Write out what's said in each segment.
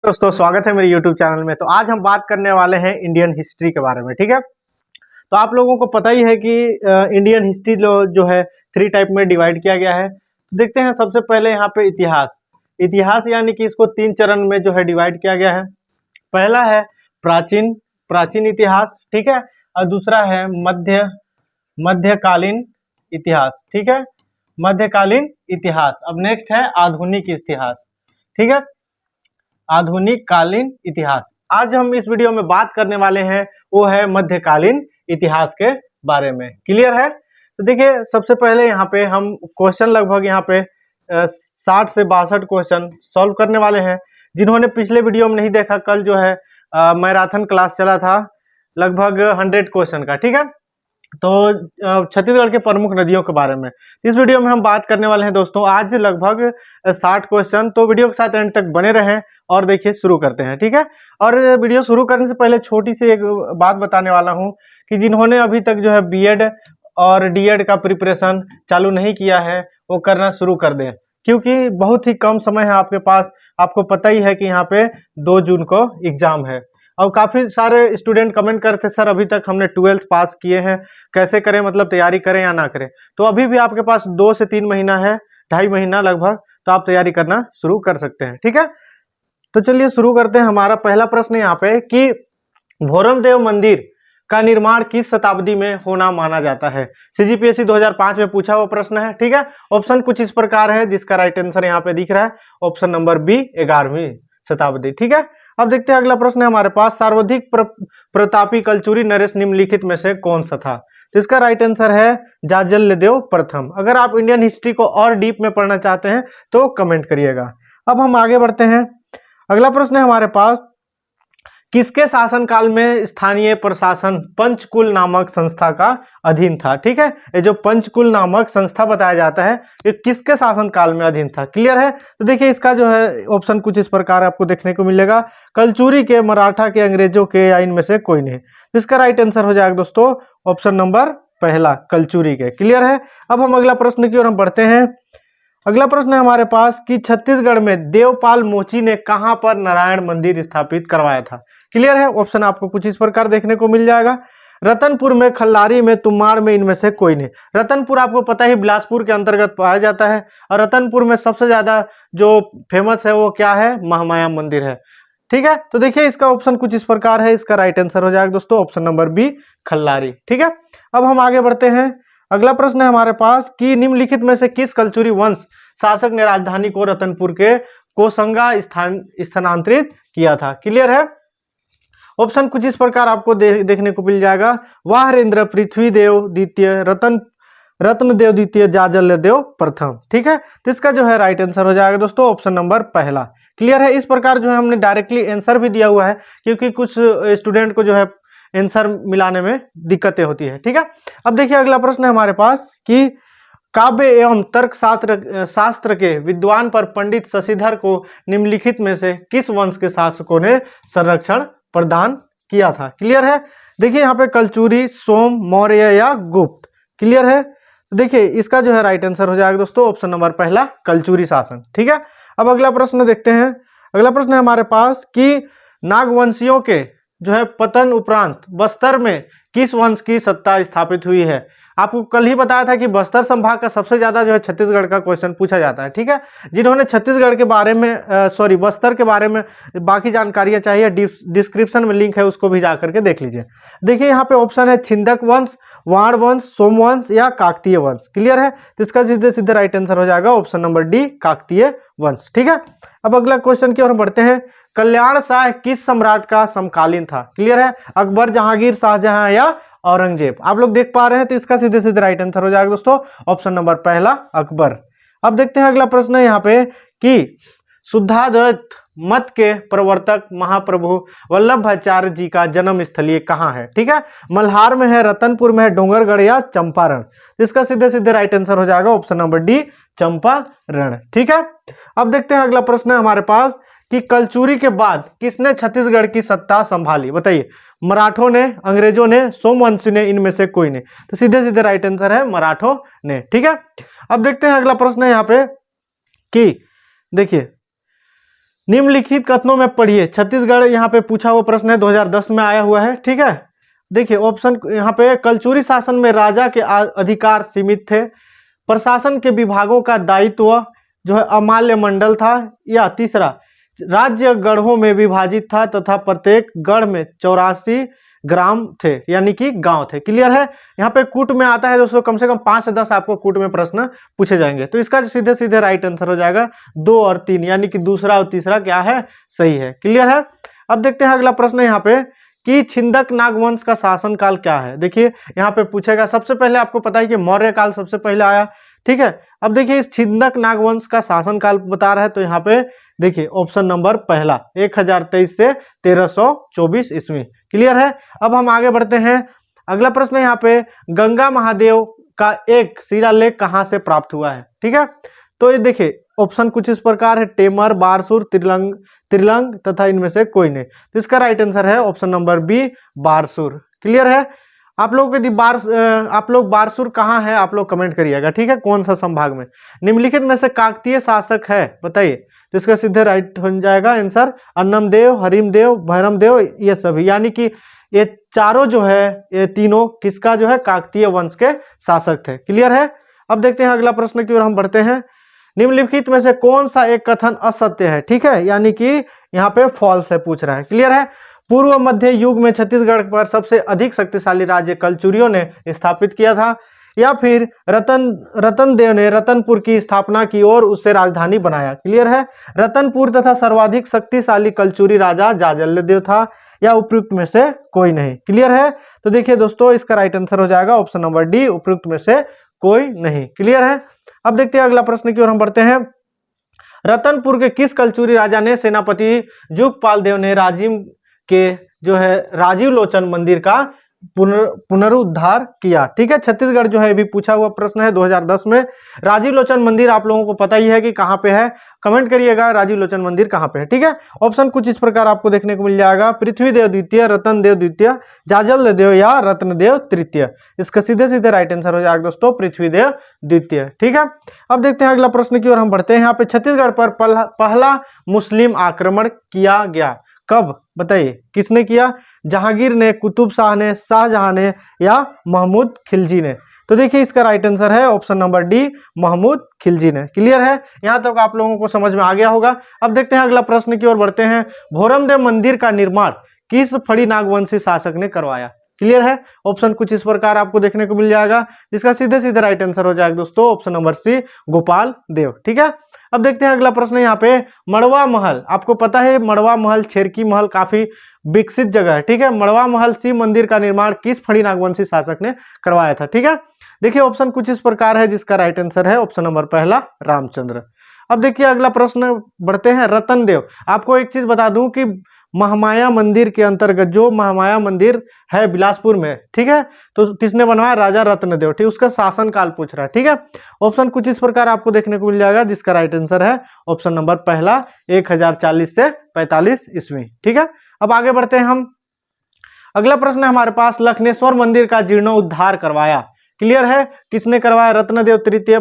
दोस्तों स्वागत है मेरे YouTube चैनल में। तो आज हम बात करने वाले हैं इंडियन हिस्ट्री के बारे में। ठीक है, तो आप लोगों को पता ही है कि इंडियन हिस्ट्री जो है 3 टाइप में डिवाइड किया गया है। तो देखते हैं सबसे पहले यहाँ पे इतिहास यानी कि इसको 3 चरण में जो है डिवाइड किया गया है। पहला है प्राचीन इतिहास, ठीक है, और दूसरा है मध्यकालीन इतिहास, ठीक है, मध्यकालीन इतिहास। अब नेक्स्ट है आधुनिक इतिहास, ठीक है, आधुनिक कालीन इतिहास। आज हम इस वीडियो में बात करने वाले हैं वो है मध्यकालीन इतिहास के बारे में। क्लियर है? तो देखिए सबसे पहले यहाँ पे हम क्वेश्चन लगभग यहाँ पे 60 से 62 क्वेश्चन सॉल्व करने वाले हैं। जिन्होंने पिछले वीडियो में नहीं देखा, कल जो है मैराथन क्लास चला था लगभग 100 क्वेश्चन का, ठीक है। तो छत्तीसगढ़ के प्रमुख नदियों के बारे में इस वीडियो में हम बात करने वाले हैं दोस्तों। आज लगभग 60 क्वेश्चन, तो वीडियो के साथ एंड तक बने रहें और देखिए शुरू करते हैं, ठीक है। और वीडियो शुरू करने से पहले छोटी सी एक बात बताने वाला हूं कि जिन्होंने अभी तक जो है बीएड और डीएड का प्रिपरेशन चालू नहीं किया है वो करना शुरू कर दें, क्योंकि बहुत ही कम समय है आपके पास। आपको पता ही है कि यहाँ पे 2 जून को एग्जाम है और काफ़ी सारे स्टूडेंट कमेंट करते सर अभी तक हमने 12th पास किए हैं, कैसे करें, मतलब तैयारी करें या ना करें। तो अभी भी आपके पास 2 से 3 महीना है, 2.5 महीना लगभग, तो आप तैयारी करना शुरू कर सकते हैं, ठीक है। तो चलिए शुरू करते हैं। हमारा पहला प्रश्न यहाँ पे कि भोरमदेव मंदिर का निर्माण किस शताब्दी में होना माना जाता है। सीजीपीएससी 2005 में पूछा हुआ प्रश्न है, ठीक है। ऑप्शन कुछ इस प्रकार है, जिसका राइट आंसर यहाँ पे दिख रहा है ऑप्शन नंबर बी, 11वीं शताब्दी, ठीक है। अब देखते हैं अगला प्रश्न है हमारे पास, सर्वाधिक प्रतापी कलचुरी नरेश निम्नलिखित में से कौन सा था। तो इसका राइट आंसर है जाजल्यदेव प्रथम। अगर आप इंडियन हिस्ट्री को और डीप में पढ़ना चाहते हैं तो कमेंट करिएगा। अब हम आगे बढ़ते हैं। अगला प्रश्न है हमारे पास, किसके शासनकाल में स्थानीय प्रशासन पंचकुल नामक संस्था का अधीन था। ठीक है, ये जो पंचकुल नामक संस्था बताया जाता है ये किसके शासनकाल में अधीन था। क्लियर है? तो देखिए इसका जो है ऑप्शन कुछ इस प्रकार आपको देखने को मिलेगा, कलचुरी के, मराठा के, अंग्रेजों के, या इनमें से कोई नहीं। इसका राइट आंसर हो जाएगा दोस्तों ऑप्शन नंबर पहला, कलचुरी के। क्लियर है? अब हम अगला प्रश्न की ओर हम बढ़ते हैं। अगला प्रश्न है हमारे पास कि छत्तीसगढ़ में देवपाल मोची ने कहां पर नारायण मंदिर स्थापित करवाया था। क्लियर है? ऑप्शन आपको कुछ इस प्रकार देखने को मिल जाएगा, रतनपुर में, खल्लारी में, तुम्माड़ में, इनमें से कोई नहीं। रतनपुर आपको पता ही बिलासपुर के अंतर्गत पाया जाता है और रतनपुर में सबसे ज्यादा जो फेमस है वो क्या है, महामाया मंदिर है, ठीक है। तो देखिए इसका ऑप्शन कुछ इस प्रकार है, इसका राइट आंसर हो जाएगा दोस्तों ऑप्शन नंबर बी, खल्लारी, ठीक है। अब हम आगे बढ़ते हैं। अगला प्रश्न है हमारे पास कि निम्नलिखित में से किस कलचुरी वंश शासक ने राजधानी को रतनपुर के कोसंगा स्थानांतरित किया था। क्लियर है? ऑप्शन कुछ इस प्रकार आपको देखने को मिल जाएगा, वाहरेंद्र, पृथ्वीदेव द्वितीय, रत्नदेव द्वितीय, जाजल्यदेव प्रथम, ठीक है। तो इसका जो है राइट आंसर हो जाएगा दोस्तों ऑप्शन नंबर पहला। क्लियर है? इस प्रकार जो है हमने डायरेक्टली आंसर भी दिया हुआ है, क्योंकि कुछ स्टूडेंट को जो है आंसर मिलाने में दिक्कतें होती है, ठीक है। अब देखिए अगला प्रश्न है हमारे पास कि काव्य एवं तर्क शास्त्र के विद्वान पर पंडित शशिधर को निम्नलिखित में से किस वंश के शासकों ने संरक्षण प्रदान किया था। क्लियर है? देखिए यहाँ पे कलचुरी, सोम, मौर्य या गुप्त। क्लियर है? देखिए इसका जो है राइट आंसर हो जाएगा दोस्तों ऑप्शन नंबर पहला, कलचुरी शासन, ठीक है। अब अगला प्रश्न देखते हैं। अगला प्रश्न है हमारे पास कि नागवंशियों के जो है पतन उपरांत बस्तर में किस वंश की सत्ता स्थापित हुई है। आपको कल ही बताया था कि बस्तर संभाग का सबसे ज्यादा जो है छत्तीसगढ़ का क्वेश्चन पूछा जाता है, ठीक है। जिन्होंने छत्तीसगढ़ के बारे में बस्तर के बारे में बाकी जानकारियां चाहिए, डिस्क्रिप्शन में लिंक है, उसको भी जा करके देख लीजिए। देखिए यहाँ पे ऑप्शन है छिंदक वंश, वाण वंश, सोमवंश या काकतीय वंश। क्लियर है? तो इसका सीधे सीधे राइट आंसर हो जाएगा ऑप्शन नंबर डी, काकतीय वंश, ठीक है। अब अगला क्वेश्चन की ओर बढ़ते हैं। कल्याण शाह किस सम्राट का समकालीन था। क्लियर है? अकबर, जहांगीर, शाहजहां या औरंगजेब। आप लोग देख पा रहे हैं, तो इसका सीधे सीधे राइट आंसर हो जाएगा दोस्तों ऑप्शन नंबर पहला, अकबर। अब देखते हैं अगला प्रश्न है यहाँ पे कि शुद्धाद्वैत मत के प्रवर्तक महाप्रभु वल्लभाचार्य जी का जन्म स्थलीय कहाँ है। ठीक है, मल्हार में है, रतनपुर में है, डोंगरगढ़ या चंपारण। इसका सीधे सीधे राइट आंसर हो जाएगा ऑप्शन नंबर डी, चंपारण। ठीक है, अब देखते हैं अगला प्रश्न है हमारे पास कि कलचुरी के बाद किसने छत्तीसगढ़ की सत्ता संभाली। बताइए, मराठों ने, अंग्रेजों ने, सोमवंशी ने, इनमें से कोई नहीं। तो सीधे सीधे राइट आंसर है मराठों ने। ठीक है, अब देखते हैं अगला प्रश्न है यहाँ पे कि देखिए निम्नलिखित कथनों में पढ़िए। छत्तीसगढ़ यहाँ पे पूछा हुआ प्रश्न है, 2010 में आया हुआ है। ठीक है, देखिए ऑप्शन यहाँ पे, कलचुरी शासन में राजा के अधिकार सीमित थे, प्रशासन के विभागों का दायित्व जो है अमाल्य मंडल था, या तीसरा राज्य गढ़ों में विभाजित था तथा प्रत्येक गढ़ में 84 ग्राम थे, यानी कि गांव थे। क्लियर है। यहाँ पे कूट में आता है दोस्तों, कम से कम 5 से 10 आपको कूट में प्रश्न पूछे जाएंगे। तो इसका सीधे सीधे राइट आंसर हो जाएगा 2 और 3, यानी कि दूसरा और तीसरा क्या है, सही है। क्लियर है। अब देखते हैं अगला प्रश्न यहाँ पे कि छिंदक नागवंश का शासनकाल क्या है। देखिए यहाँ पे पूछेगा, सबसे पहले आपको पता है कि मौर्य काल सबसे पहले आया। ठीक है, अब देखिए इस छिंदक नागवंश का शासनकाल बता रहा है, तो यहाँ पे देखिए ऑप्शन नंबर पहला 1023 से 1324 ईस्वी। क्लियर है। अब हम आगे बढ़ते हैं। अगला प्रश्न यहाँ पे, गंगा महादेव का एक शिलालेख कहाँ से प्राप्त हुआ है। ठीक है, तो ये देखिए ऑप्शन कुछ इस प्रकार है, टेमर, बारसूर, त्रिलंग तथा इनमें से कोई नहीं। तो इसका राइट आंसर है option number B, Barsur. Clear है। आप लोग यदि आप लोग बारसूर कहाँ है, आप लोग कमेंट करिएगा। ठीक है, कौन सा संभाग में। निम्नलिखित में से काकतीय शासक है, बताइए। तो इसका सीधे राइट हो जाएगा आंसर अन्नमदेव, हरिमदेव, भैरमदेव, ये सभी, यानी कि ये चारों जो है, ये तीनों किसका जो है, काकतीय वंश के शासक थे। क्लियर है। अब देखते हैं अगला प्रश्न की ओर हम बढ़ते हैं। निम्नलिखित में से कौन सा एक कथन असत्य है। ठीक है, यानी कि यहाँ पे फॉल्स है पूछ रहा है। क्लियर है। पूर्व मध्य युग में छत्तीसगढ़ पर सबसे अधिक शक्तिशाली राज्य कलचुरियों ने स्थापित किया था, या फिर रतन देव ने रतनपुर की स्थापना की और उससे राजधानी बनाया। क्लियर है। रतनपुर तथा सर्वाधिक शक्तिशाली कलचुरी राजा जाजल्यदेव था, या उपयुक्त में से कोई नहीं। क्लियर है। तो देखिए दोस्तों, इसका राइट आंसर हो जाएगा ऑप्शन नंबर डी, उपयुक्त में से कोई नहीं। क्लियर है। अब देखते हैं अगला प्रश्न की ओर हम बढ़ते हैं। रतनपुर के किस कलचुरी राजा ने सेनापति जुगपाल देव ने राजीव के जो है राजीव लोचन मंदिर का पुनरुद्धार किया। ठीक है, छत्तीसगढ़ जो है भी पूछा हुआ प्रश्न है 2010 में। राजीव लोचन मंदिर आप लोगों को पता ही है कि कहाँ पे है, कमेंट करिएगा राजीव लोचन मंदिर कहाँ पे है। ठीक है, ऑप्शन कुछ इस प्रकार आपको देखने को मिल जाएगा, पृथ्वीदेव द्वितीय, रतन देव द्वितीय, जाजल देव या रत्नदेव तृतीय। इसका सीधे सीधे राइट आंसर हो जाएगा दोस्तों पृथ्वीदेव द्वितीय। ठीक है, अब देखते हैं अगला प्रश्न की ओर हम बढ़ते हैं। यहाँ पे छत्तीसगढ़ पर पहला मुस्लिम आक्रमण किया गया कब, बताइए। किसने किया, जहांगीर ने, कुतुब शाह ने, शाहजहां ने, या महमूद खिलजी ने। तो देखिए इसका राइट आंसर है option number D, Mahmud Khilji ने। क्लियर है। यहां तक आप लोगों को समझ में आ गया होगा। अब देखते हैं अगला प्रश्न की ओर बढ़ते हैं। भोरमदेव मंदिर का निर्माण किस फड़ी नागवंशी शासक ने करवाया। क्लियर है। ऑप्शन कुछ इस प्रकार आपको देखने को मिल जाएगा, जिसका सीधे सीधे राइट आंसर हो जाएगा दोस्तों ऑप्शन नंबर सी, गोपाल देव। ठीक है, अब देखते हैं अगला प्रश्न। यहाँ पे मड़वा महल, आपको पता है मड़वा महल, छेरकी महल काफी विकसित जगह है। ठीक है, मड़वा महल शिव मंदिर का निर्माण किस फड़ी नागवंशी शासक ने करवाया था। ठीक है, देखिए ऑप्शन कुछ इस प्रकार है, जिसका राइट आंसर है ऑप्शन नंबर पहला, रामचंद्र। अब देखिए अगला प्रश्न बढ़ते हैं। रतन देव, आपको एक चीज बता दूं कि महामाया मंदिर के अंतर्गत जो महामाया मंदिर है बिलासपुर में, ठीक है, तो किसने बनवाया, राजा रत्नदेव। ठीक, उसका शासनकाल पूछ रहा है। ठीक है, ऑप्शन कुछ इस प्रकार आपको देखने को मिल जाएगा, जिसका राइट आंसर है ऑप्शन नंबर पहला 1040 से 45 ईस्वी। ठीक है, अब आगे बढ़ते हैं हम। अगला प्रश्न है हमारे पास, लखनेश्वर मंदिर का जीर्णोद्धार करवाया। क्लियर है, किसने करवाया, रत्नदेव तृतीय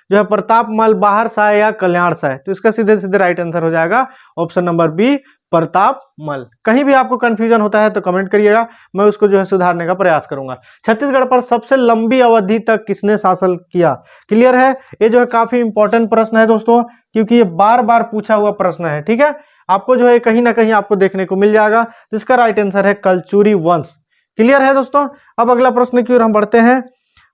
जो है, प्रतापमल, बाहर शाह या कल्याण शाह। तो इसका सीधे सीधे राइट आंसर हो जाएगा ऑप्शन नंबर बी, प्रतापमल। कहीं भी आपको कंफ्यूजन होता है तो कमेंट करिएगा, मैं उसको जो है सुधारने का प्रयास करूंगा। छत्तीसगढ़ पर सबसे लंबी अवधि तक किसने शासन किया। क्लियर है, ये जो है काफी इंपॉर्टेंट प्रश्न है दोस्तों, क्योंकि ये बार बार पूछा हुआ प्रश्न है। ठीक है, आपको जो है कहीं ना कहीं आपको देखने को मिल जाएगा। तो इसका राइट आंसर है कलचुरी वंश। क्लियर है दोस्तों। अब अगला प्रश्न की ओर हम बढ़ते हैं।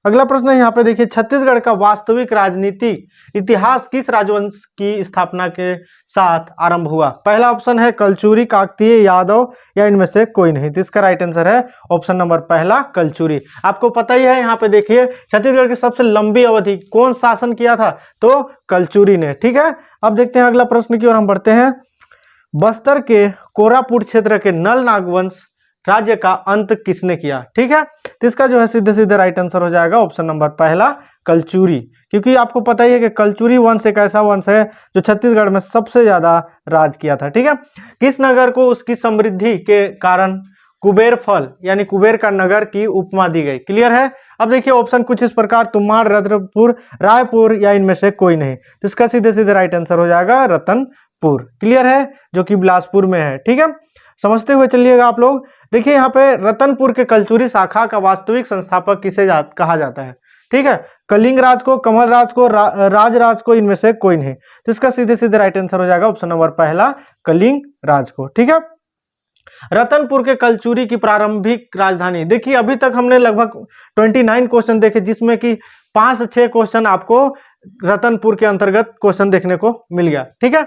अगला प्रश्न है यहाँ पे देखिए, छत्तीसगढ़ का वास्तविक राजनीतिक इतिहास किस राजवंश की स्थापना के साथ आरंभ हुआ। पहला ऑप्शन है कलचुरी, काकतीय, यादव, या इनमें से कोई नहीं। तो इसका राइट आंसर है ऑप्शन नंबर पहला, कलचुरी। आपको पता ही है, यहाँ पे देखिए छत्तीसगढ़ की सबसे लंबी अवधि कौन शासन किया था, तो कलचुरी ने। ठीक है, अब देखते हैं अगला प्रश्न की ओर हम बढ़ते हैं। बस्तर के कोरापुट क्षेत्र के नल नागवंश राज्य का अंत किसने किया। ठीक है, तो इसका जो है सीधे सीधे राइट आंसर हो जाएगा ऑप्शन नंबर पहला, कलचुरी। क्योंकि आपको पता ही है कि कलचुरी वंश एक ऐसा वंश है जो छत्तीसगढ़ में सबसे ज्यादा राज किया था। ठीक है, किस नगर को उसकी समृद्धि के कारण कुबेर फल यानी कुबेर का नगर की उपमा दी गई। क्लियर है। अब देखिए ऑप्शन कुछ इस प्रकार, तुम्हाड़, रत्नपुर, रायपुर, या इनमें से कोई नहीं। तो इसका सीधे सीधे राइट आंसर हो जाएगा रतनपुर। क्लियर है, जो कि बिलासपुर में है। ठीक है, समझते हुए चलिएगा आप लोग। देखिए यहाँ पे रतनपुर के कलचुरी शाखा का वास्तविक संस्थापक किसे कहा जाता है। ठीक है, कलिंग राज को, कमल राज को, राज को, इनमें से कोई नहीं। तो इसका सीधे सीधे राइट आंसर हो जाएगा ऑप्शन नंबर पहला, कलिंग राज को। ठीक है, रतनपुर के कलचुरी की प्रारंभिक राजधानी। देखिए अभी तक हमने लगभग 29 क्वेश्चन देखे, जिसमें कि 5 से 6 क्वेश्चन आपको रतनपुर के अंतर्गत क्वेश्चन देखने को मिल गया। ठीक है,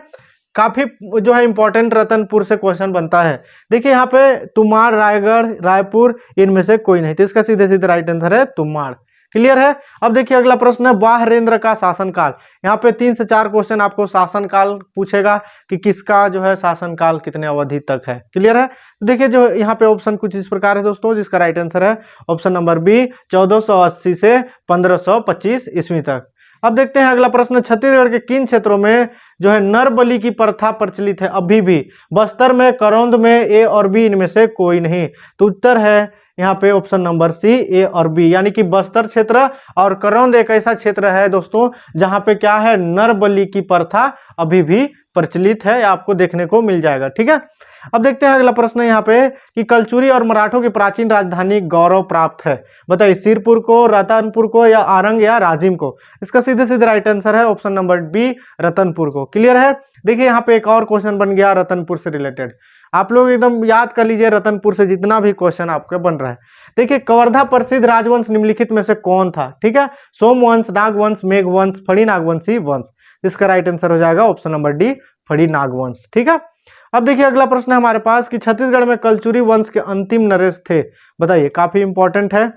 काफी जो है इंपॉर्टेंट रतनपुर से क्वेश्चन बनता है। देखिए यहाँ पे तुमाड़, रायगढ़, रायपुर, इनमें से कोई नहीं। तो इसका सीधे सीधे राइट आंसर है तुमाड़। क्लियर है। अब देखिए अगला प्रश्न है बाहरेंद्र का शासनकाल। यहाँ पे 3 से 4 क्वेश्चन आपको शासनकाल पूछेगा कि किसका जो है शासनकाल कितने अवधि तक है। क्लियर है। तो देखिए जो यहाँ पे ऑप्शन कुछ इस प्रकार है दोस्तों, जिसका राइट आंसर है ऑप्शन नंबर बी, 1480 से 1525 ईस्वी तक। अब देखते हैं अगला प्रश्न, छत्तीसगढ़ के किन क्षेत्रों में जो है नर बलि की प्रथा प्रचलित है अभी भी। बस्तर में, करौंद में, ए और बी, इनमें से कोई नहीं। तो उत्तर है यहाँ पे ऑप्शन नंबर सी, ए और बी, यानी कि बस्तर क्षेत्र और करौंद एक ऐसा क्षेत्र है दोस्तों जहां पे क्या है, नर बलि की प्रथा अभी भी प्रचलित है, आपको देखने को मिल जाएगा। ठीक है, अब देखते हैं अगला प्रश्न यहाँ पे कि कलचुरी और मराठों की प्राचीन राजधानी गौरव प्राप्त है। बताइए सिरपुर को, रतनपुर को, या आरंग या राजिम को। इसका सीधे सीधे राइट आंसर है ऑप्शन नंबर बी, रतनपुर को। क्लियर है। देखिए यहाँ पे एक और क्वेश्चन बन गया रतनपुर से रिलेटेड, आप लोग एकदम याद कर लीजिए रतनपुर से जितना भी क्वेश्चन आपका बन रहा है। देखिए कवर्धा प्रसिद्ध राजवंश निम्नलिखित में से कौन था। ठीक है, सोमवंश, नागवंश, मेघवंश, फड़ी नागवंशी वंश। इसका राइट आंसर हो जाएगा ऑप्शन नंबर डी, फड़ी नागवंश। ठीक है, अब देखिए अगला प्रश्न है हमारे पास कि छत्तीसगढ़ में कलचुरी वंश के अंतिम नरेश थे। बताइए, काफी इंपॉर्टेंट है।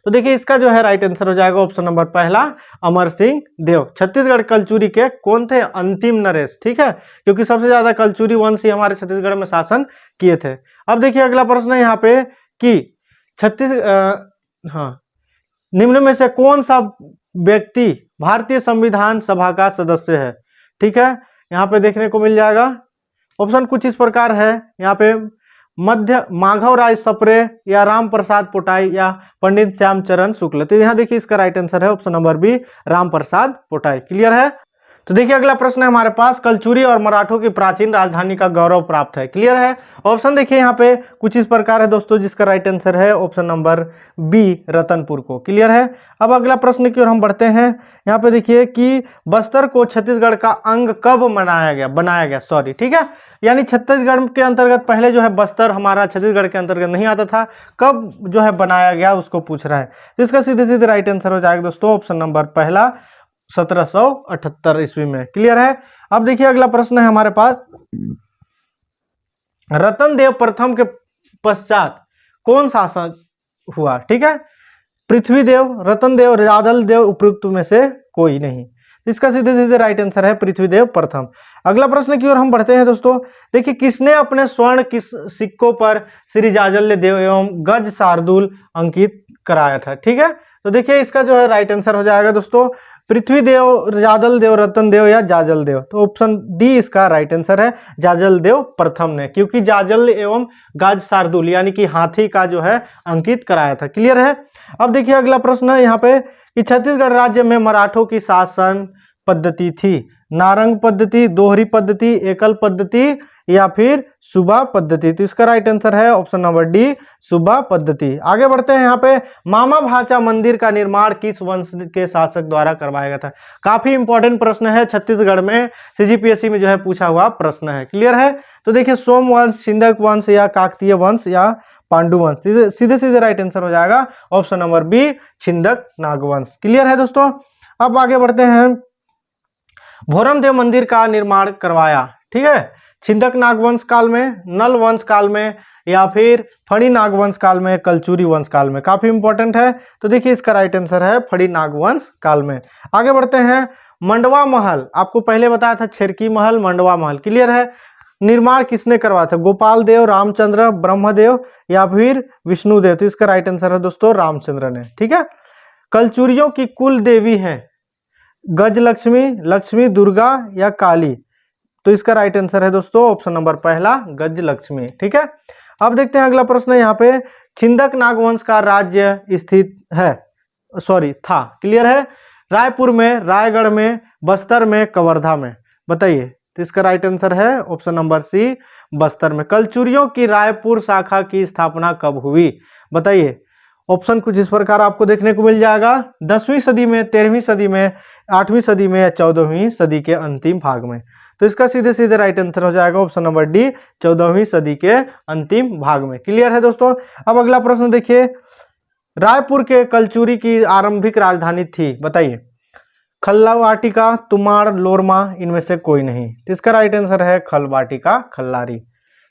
तो देखिए इसका जो है राइट आंसर हो जाएगा ऑप्शन नंबर पहला, अमर सिंह देव। छत्तीसगढ़ कलचुरी के कौन थे, अंतिम नरेश। ठीक है, क्योंकि सबसे ज्यादा कलचुरी वंश ही हमारे छत्तीसगढ़ में शासन किए थे। अब देखिए अगला प्रश्न है यहाँ पे कि निम्न में से कौन सा व्यक्ति भारतीय संविधान सभा का सदस्य है। ठीक है, यहाँ पे देखने को मिल जाएगा ऑप्शन कुछ इस प्रकार है यहाँ पे, मध्य माधव राय सप्रे, या राम प्रसाद पोटाई, या पंडित श्यामचरण शुक्ल। तो यहाँ देखिए इसका राइट आंसर है option number B, Ram Prasad Potai. Clear है। तो देखिए अगला प्रश्न है हमारे पास, कलचुरी और मराठों की प्राचीन राजधानी का गौरव प्राप्त है। क्लियर है। ऑप्शन देखिए यहाँ पे कुछ इस प्रकार है दोस्तों, जिसका राइट आंसर है ऑप्शन नंबर बी, रतनपुर को। क्लियर है। अब अगला प्रश्न की ओर हम बढ़ते हैं। यहाँ पे देखिए कि बस्तर को छत्तीसगढ़ का अंग कब बनाया गया सॉरी। ठीक है, यानी छत्तीसगढ़ के अंतर्गत पहले जो है बस्तर हमारा छत्तीसगढ़ के अंतर्गत नहीं आता था, कब जो है बनाया गया उसको पूछ रहा है। तो इसका सीधे सीधे राइट आंसर हो जाएगा दोस्तों ऑप्शन नंबर पहला, 1778 ईस्वी में। क्लियर है। अब देखिए अगला प्रश्न है हमारे पास, रतन देव प्रथम के पश्चात कौन शासक हुआ। ठीक है, पृथ्वी देव, रतन देव, जाजल देव, उपयुक्त में से कोई नहीं। इसका सीधे सीधे राइट आंसर है पृथ्वीदेव प्रथम। अगला प्रश्न की ओर हम बढ़ते हैं दोस्तों। देखिए किसने अपने स्वर्ण सिक्कों पर श्री जाजल्य देव एवं गज शार्दूल अंकित कराया था। ठीक है, तो देखिए इसका जो है राइट आंसर हो जाएगा दोस्तों पृथ्वी देव, जाजल देव, रतन देव या जाजल देव। तो ऑप्शन डी इसका राइट आंसर है, जाजल देव प्रथम ने, क्योंकि जाजल एवं गज शार्दूल यानी कि हाथी का जो है अंकित कराया था। क्लियर है। अब देखिए अगला प्रश्न है यहाँ पे कि छत्तीसगढ़ राज्य में मराठों की शासन पद्धति थी, नारंग पद्धति, दोहरी पद्धति, एकल पद्धति या फिर सुबा पद्धति। तो इसका राइट आंसर है ऑप्शन नंबर डी, सुबा पद्धति। आगे बढ़ते हैं यहाँ पे, मामा भाचा मंदिर का निर्माण किस वंश के शासक द्वारा करवाया गया था। काफी इंपॉर्टेंट प्रश्न है, छत्तीसगढ़ में सीजीपीएससी में जो है पूछा हुआ प्रश्न है। क्लियर है। तो देखिए सोम वंश, छिंदक वंश या काकतीय वंश या पांडु वंश। सीधे सीधे राइट आंसर हो जाएगा ऑप्शन नंबर बी, छिंदक नागवंश। क्लियर है दोस्तों। अब आगे बढ़ते हैं, भोरम देव मंदिर का निर्माण करवाया। ठीक है, छिंदक नागवंश काल में, नल वंश काल में या फिर फड़ी नागवंश काल में, कलचुरी वंश काल में। काफी इंपॉर्टेंट है। तो देखिए इसका राइट आंसर है फड़ी नागवंश काल में। आगे बढ़ते हैं, मंडवा महल, आपको पहले बताया था छेरकी महल, मंडवा महल। क्लियर है। निर्माण किसने करवाया था, गोपाल देव, रामचंद्र, ब्रह्मदेव या फिर विष्णुदेव। तो इसका राइट आंसर है दोस्तों रामचंद्र ने। ठीक है। कलचुरियों की कुल देवी है गजलक्ष्मी, लक्ष्मी, दुर्गा या काली। तो इसका राइट आंसर है दोस्तों ऑप्शन नंबर पहला, गजलक्ष्मी। ठीक है। अब देखते हैं अगला प्रश्न है यहाँ पे, छिंदक नागवंश का राज्य स्थित है था। क्लियर है। रायपुर में, रायगढ़ में, बस्तर में, कवर्धा में। बताइए। तो इसका राइट आंसर है ऑप्शन नंबर सी, बस्तर में। कलचुरियों की रायपुर शाखा की स्थापना कब हुई, बताइए। ऑप्शन कुछ इस प्रकार आपको देखने को मिल जाएगा, 10वीं सदी में, 13वीं सदी में, 8वीं सदी में या 14वीं सदी के अंतिम भाग में। तो इसका सीधे सीधे राइट आंसर हो जाएगा ऑप्शन नंबर डी, 14वीं सदी के अंतिम भाग में। क्लियर है दोस्तों। अब अगला प्रश्न देखिए, रायपुर के कलचुरी की आरंभिक राजधानी थी, बताइए। खल्लावाटिका, तुमाड़, लोरमा, इनमें से कोई नहीं। तो इसका राइट आंसर है खलवाटिका, खल्लारी।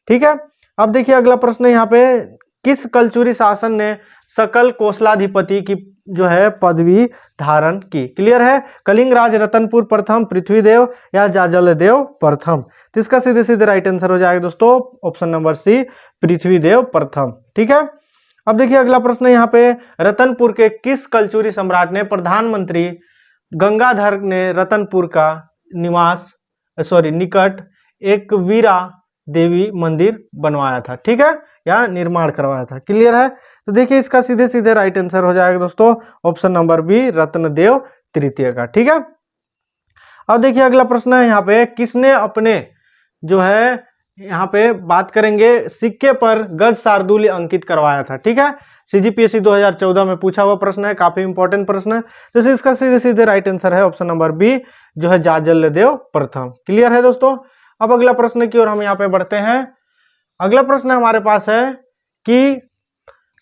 ठीक है। अब देखिए अगला प्रश्न यहाँ पे, किस कलचुरी शासन ने सकल कोसलाधिपति की जो है पदवी धारण की। क्लियर है। कलिंग राज, रतनपुर प्रथम, पृथ्वीदेव या जाजलदेव प्रथम। तो इसका सीधे सीधे राइट आंसर हो जाएगा दोस्तों ऑप्शन नंबर सी, पृथ्वीदेव प्रथम। ठीक है। अब देखिए अगला प्रश्न यहाँ पे, रतनपुर के किस कलचुरी सम्राट ने प्रधानमंत्री गंगाधर ने रतनपुर का निकट एक वीरा देवी मंदिर बनवाया था, ठीक है, या निर्माण करवाया था। क्लियर है। तो देखिए इसका सीधे सीधे राइट आंसर हो जाएगा दोस्तों ऑप्शन नंबर बी, रत्नदेव तृतीय का। ठीक है। अब देखिए अगला प्रश्न है यहाँ पे, किसने अपने जो है यहाँ पे बात करेंगे सिक्के पर गज शार्दूल अंकित करवाया था। ठीक है। सीजीपीएससी 2014 में पूछा हुआ प्रश्न है, काफी इंपॉर्टेंट प्रश्न है। तो इसका सीधे सीधे राइट आंसर है ऑप्शन नंबर बी, जो है जाजलदेव प्रथम। क्लियर है दोस्तों। अब अगला प्रश्न की ओर हम यहाँ पे बढ़ते हैं। अगला प्रश्न हमारे पास है कि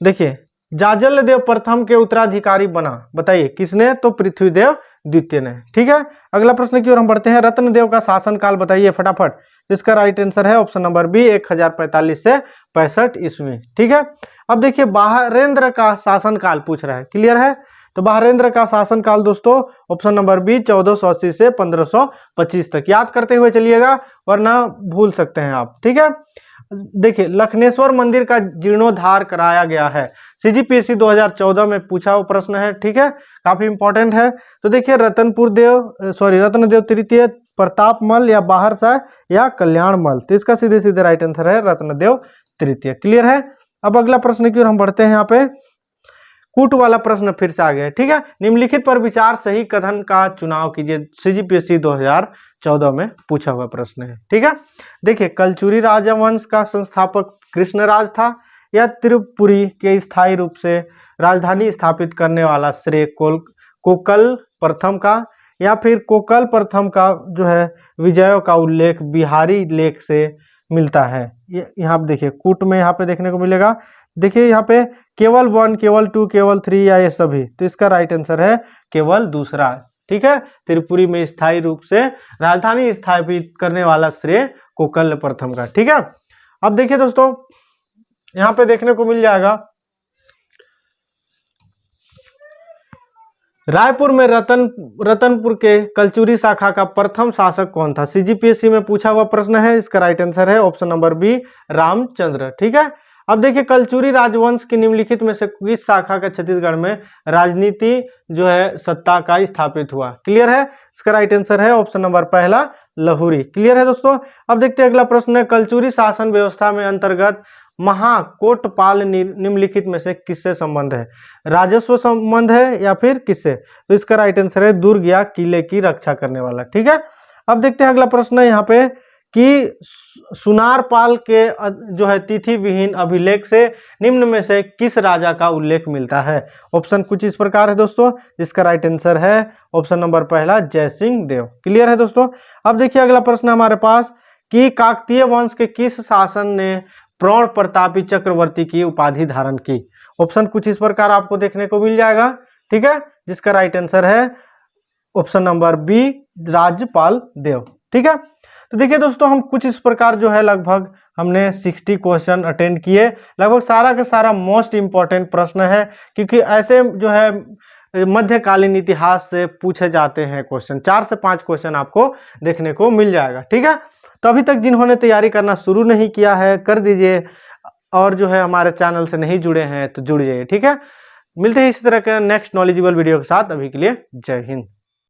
देखिए, जाजलदेव प्रथम के उत्तराधिकारी बना, बताइए किसने। तो पृथ्वीदेव द्वितीय ने। ठीक है। अगला प्रश्न की ओर हम बढ़ते हैं, रत्नदेव का शासनकाल बताइए फटाफट। इसका राइट आंसर है ऑप्शन नंबर बी, 1045 से 65 ईस्वी। ठीक है। अब देखिए बहारेंद्र का शासनकाल पूछ रहा है। क्लियर है। तो बहारेंद्र का शासनकाल दोस्तों ऑप्शन नंबर बी, 1480 से 1525 तक। याद करते हुए चलिएगा वरना भूल सकते हैं आप। ठीक है। देखिए लखनेश्वर मंदिर का जीर्णोद्धार कराया गया है, सीजीपीएससी 2014 में पूछा हुआ प्रश्न है। ठीक है। काफी इंपॉर्टेंट है। तो देखिए रत्नदेव तृतीय, प्रतापमल या बाहरशाह या कल्याणमल। तो इसका सीधे सीधे राइट आंसर है रत्नदेव तृतीय। क्लियर है। अब अगला प्रश्न की ओर हम बढ़ते हैं। यहाँ पे कूट वाला प्रश्न फिर से आ गया। ठीक है। निम्नलिखित पर विचार सही कथन का चुनाव कीजिए, सीजीपीएससी 2014 में पूछा हुआ प्रश्न है। ठीक है। देखिए कलचुरी राजवंश का संस्थापक कृष्णराज था, या त्रिपुरी के स्थायी रूप से राजधानी स्थापित करने वाला श्रेय कोकल प्रथम का, या फिर कोकल प्रथम का जो है विजयों का उल्लेख बिहारी लेख से मिलता है। यहाँ आप देखिए कूट में यहाँ पे देखने को मिलेगा। देखिए यहाँ पे केवल 1, केवल 2, केवल 3 या ये सभी। तो इसका राइट आंसर है केवल दूसरा। ठीक है। त्रिपुरी में स्थायी रूप से राजधानी स्थापित करने वाला श्रेय कोकल प्रथम का। ठीक है। अब देखिए दोस्तों यहाँ पे देखने को मिल जाएगा, रायपुर में रतनपुर के कलचुरी शाखा का प्रथम शासक कौन था। सीजीपीएससी में पूछा हुआ प्रश्न है। इसका राइट आंसर है ऑप्शन नंबर बी, रामचंद्र। ठीक है। अब देखिए कलचुरी राजवंश की निम्नलिखित में से किस शाखा का छत्तीसगढ़ में राजनीति जो है सत्ता का स्थापित हुआ। क्लियर है। इसका राइट आंसर है ऑप्शन नंबर पहला, लहुरी। क्लियर है दोस्तों। अब देखते हैं अगला प्रश्न है, कलचुरी शासन व्यवस्था में अंतर्गत महाकोटपाल निम्नलिखित में से किससे संबंध है। राजस्व संबंध है या फिर किससे। तो इसका राइट आंसर है दुर्ग या किले की रक्षा करने वाला। ठीक है। अब देखते हैं अगला प्रश्न है यहाँ पे कि सुनारपाल के जो है तिथि विहीन अभिलेख से निम्न में से किस राजा का उल्लेख मिलता है। ऑप्शन कुछ इस प्रकार है दोस्तों, जिसका राइट आंसर है ऑप्शन नंबर पहला, जयसिंह देव। क्लियर है दोस्तों। अब देखिए अगला प्रश्न हमारे पास कि काकतीय वंश के किस शासन ने प्रौढ़ प्रतापी चक्रवर्ती की उपाधि धारण की। ऑप्शन कुछ इस प्रकार आपको देखने को मिल जाएगा। ठीक है। जिसका राइट आंसर है ऑप्शन नंबर बी, राजपाल देव। ठीक है। तो देखिए दोस्तों हम कुछ इस प्रकार जो है लगभग हमने 60 क्वेश्चन अटेंड किए। लगभग सारा का सारा मोस्ट इंपॉर्टेंट प्रश्न है, क्योंकि ऐसे जो है मध्यकालीन इतिहास से पूछे जाते हैं क्वेश्चन। 4 से 5 क्वेश्चन आपको देखने को मिल जाएगा। ठीक है। तो अभी तक जिन्होंने तैयारी करना शुरू नहीं किया है कर दीजिए, और जो है हमारे चैनल से नहीं जुड़े हैं तो जुड़ जाइए। ठीक है। मिलते हैं इसी तरह के नेक्स्ट नॉलेजेबल वीडियो के साथ। अभी के लिए जय हिंद।